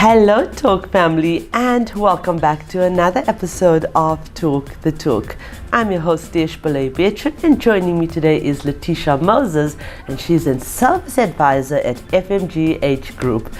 Hello Talk family, and welcome back to another episode of Talk the Talk. I'm your host Desh Beatrice, and joining me today is Letetia Moses, and she's a service advisor at FMGH Group.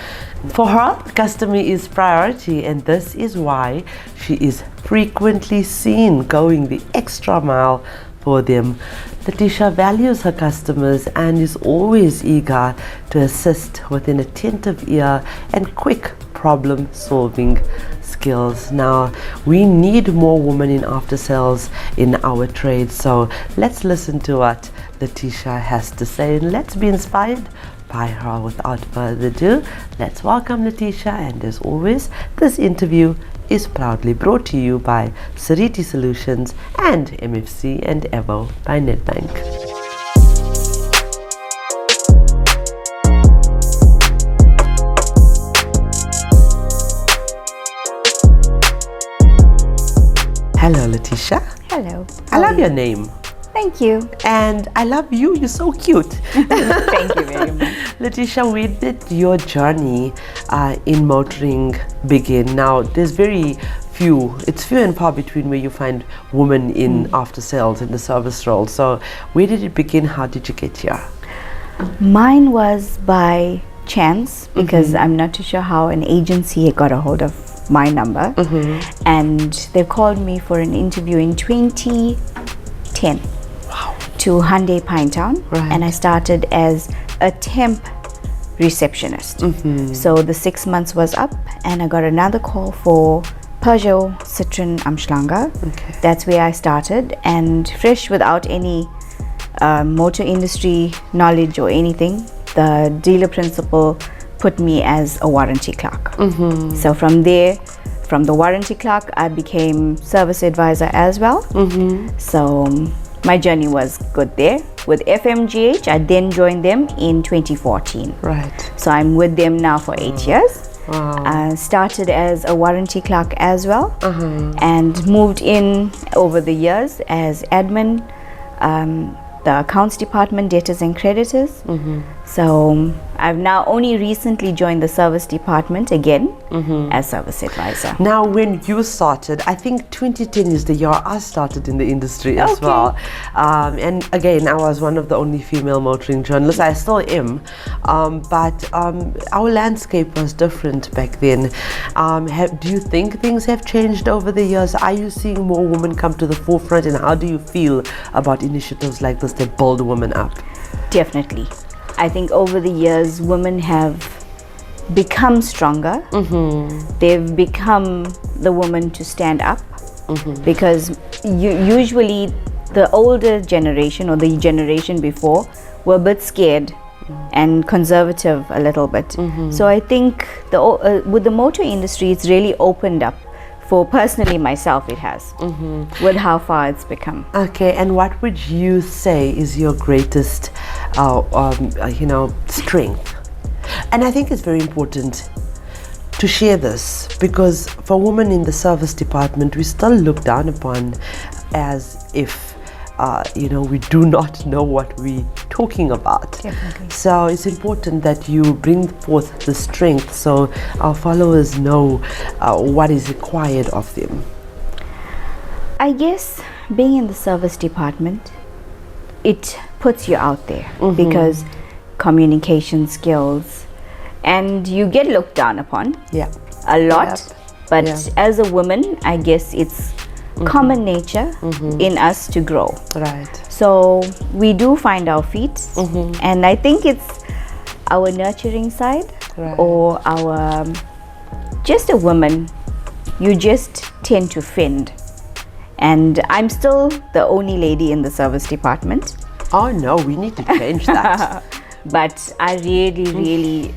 For her, customer is priority, and this is why she is frequently seen going the extra mile for them. Letetia values her customers and is always eager to assist with an attentive ear and quick problem solving skills. Now, we need more women in after sales in our trade, so let's listen to what Letetia has to say and let's be inspired by her. Without further ado, let's welcome Letetia, and as always, this interview is proudly brought to you by Sariti Solutions and MFC and Evo by Nedbank. Hello Letetia. Hello. I love your name. Thank you. And I love you. You're so cute. Thank you very much. Letetia, where did your journey in motoring begin? Now, there's few and far between where you find women in after sales in the service role. So where did it begin? How did you get here? Mine was by chance, because I'm not too sure how an agency got a hold of my number. And they called me for an interview in 2010. To Hyundai Pinetown, and I started as a temp receptionist. So the 6 months was up, and I got another call for Peugeot Citroen Amschlanger. That's where I started, and fresh without any motor industry knowledge or anything. The dealer principal put me as a warranty clerk. So from there, from the warranty clerk, I became service advisor as well. So my journey was good there. With FMGH, I then joined them in 2014. Right. So I'm with them now for 8 years. I started as a warranty clerk as well, and moved in over the years as admin, the accounts department, debtors and creditors. So I've now only recently joined the service department again as service advisor. Now, when you started, I think 2010 is the year I started in the industry as well. And again, I was one of the only female motoring journalists. I still am, but our landscape was different back then. Do you think things have changed over the years? Are you seeing more women come to the forefront, and how do you feel about initiatives like this that build women up? Definitely. I think over the years, women have become stronger. They've become the woman to stand up, because usually the older generation or the generation before were a bit scared and conservative a little bit. So I think with the motor industry, it's really opened up. For personally myself, it has, with how far it's become. Okay, and what would you say is your greatest, strength? And I think it's very important to share this, because for women in the service department, we still look down upon as if we do not know what we're talking about. Definitely. So it's important that you bring forth the strength so our followers know what is required of them. I guess being in the service department, it puts you out there, because communication skills, and you get looked down upon a lot. But as a woman, I guess it's common nature in us to grow. Right. So we do find our feet, and I think it's our nurturing side, or our just a woman. You just tend to fend, and I'm still the only lady in the service department. Oh no, we need to change that. But I really,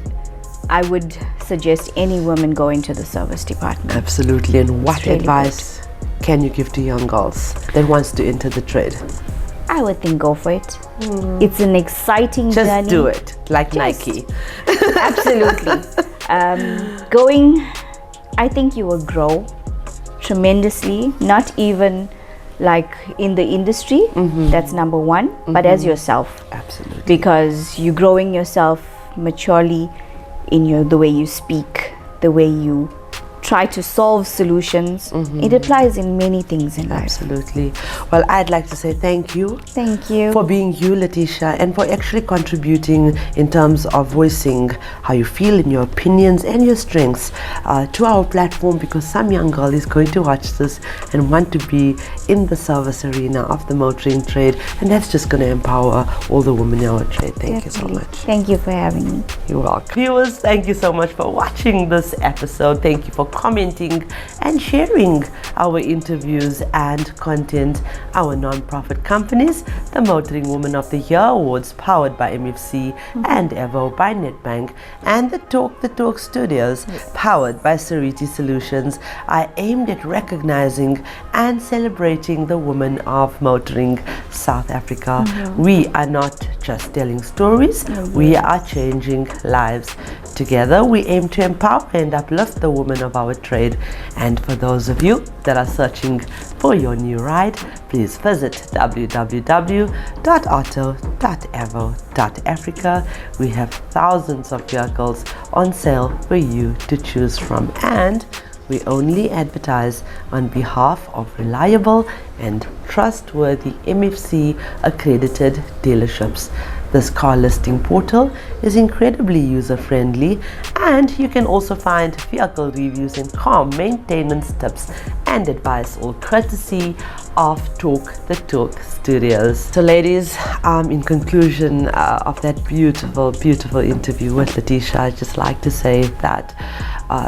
I would suggest any woman go into the service department. Absolutely. And what really advice can you give to young girls that wants to enter the trade? I would think go for it. It's an exciting journey. Just do it, like Nike. Absolutely. I think you will grow tremendously, not even like in the industry, that's number one, but as yourself. Absolutely. Because you're growing yourself maturely in the way you speak, the way you try to solve solutions. It applies in many things in life. Absolutely. Well, I'd like to say thank you. Thank you. For being you, Letetia, and for actually contributing in terms of voicing how you feel in your opinions and your strengths to our platform, because some young girl is going to watch this and want to be in the service arena of the motoring trade, and that's just going to empower all the women in our trade. Thank you so much. Thank you for having me. You're welcome. Viewers, thank you so much for watching this episode. Thank you for commenting and sharing our interviews and content. Our non-profit companies, the Motoring Woman of the Year Awards powered by MFC and Evo by Nedbank, and the Talk Studios powered by Sariti Solutions are aimed at recognizing and celebrating the women of motoring South Africa. We are not just telling stories, we are changing lives. Together, we aim to empower and uplift the women of our trade. And for those of you that are searching for your new ride, please visit www.auto.evo.africa. We have thousands of vehicles on sale for you to choose from, and we only advertise on behalf of reliable and trustworthy MFC accredited dealerships. This car listing portal is incredibly user-friendly, and you can also find vehicle reviews and car maintenance tips and advice, all courtesy of Talk the Talk Studios. So ladies, in conclusion of that beautiful interview with Letetia, I'd just like to say that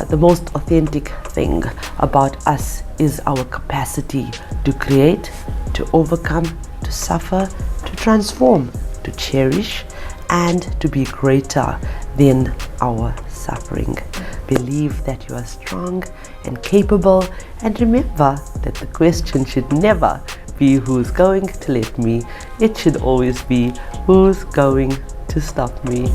the most authentic thing about us is our capacity to create, to overcome, to suffer, to transform, to cherish, and to be greater than our suffering. Believe that you are strong and capable, and remember that the question should never be who's going to let me. It should always be who's going to stop me.